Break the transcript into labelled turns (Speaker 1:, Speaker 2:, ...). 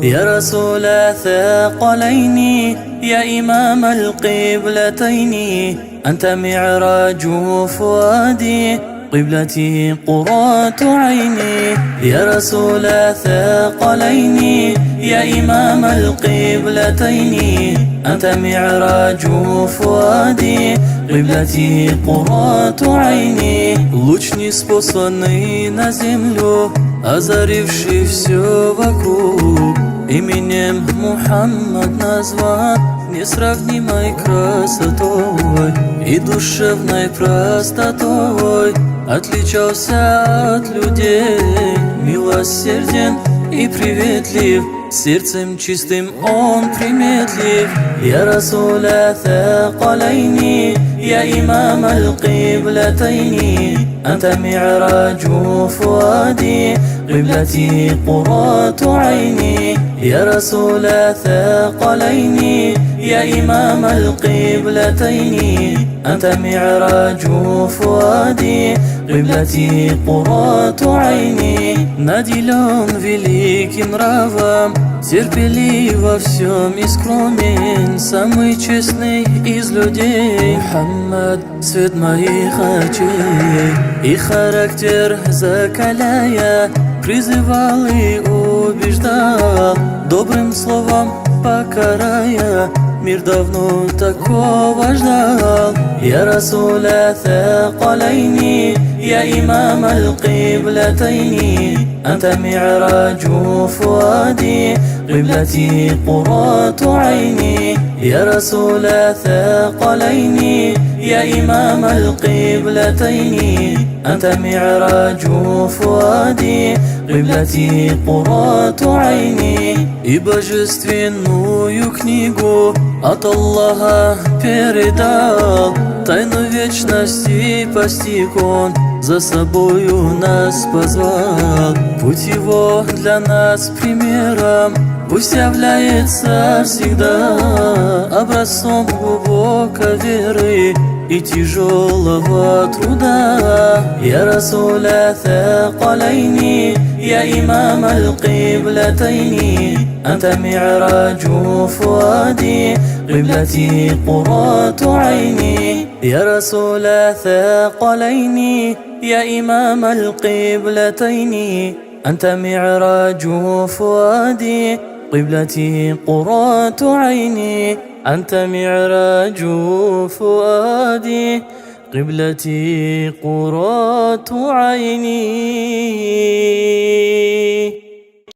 Speaker 1: يا رسول الثقلين يا إمام القبلتين أنت معراج فؤادي قبلتي قرة عيني. يا رسول الثقلين يا إمام القبلتين أنت معراج فؤادي قبلتي قرة عيни. Луч неспосланный на землю, озаривший все вокруг, именем Мухаммад назван несравнимой красотой и душевной простотой. Отличался от людей, милосерден и приветлив, сердцем чистым он приметлив. Я Расул الثقلين يا إمام القبلتين أنت معراج فؤادي قبلتي قرة عيني. يا رسول الثقلين يا إمام القبلتين أنت معراج فؤادي قبلتي قرة عيني. Наделен великим нравом, терпелив во всем и скромен, самый честный из людей Мухаммад, свет моих очей. И характер закаляя, призывал и убеждал, добрым словом покарая, мир давно такого ждал. يا رسول الثقلين يا إمام القبلتين أنت معراج فؤادي قبلتي قرة عيني. يا رسول الثقلين يا إمام القبلتين أنت معراج فؤادي قبلتي قرة عيني. И божественную книгу от Аллаха передал, тайну вечности постиг он, за собою нас позвал. Путь его для нас примером, пусть является всегда образцом глубокой веры и тяжелого труда. يا رسول الثقلين يا إمام القبلتين أنت معراج فؤادي قبلتي قرة عيني. يا رسول الثقلين يا إمام القبلتين أنت معراج فؤادي قبلتي قرة عيني. أنت معراج فؤادي قبلتي قرة عيني.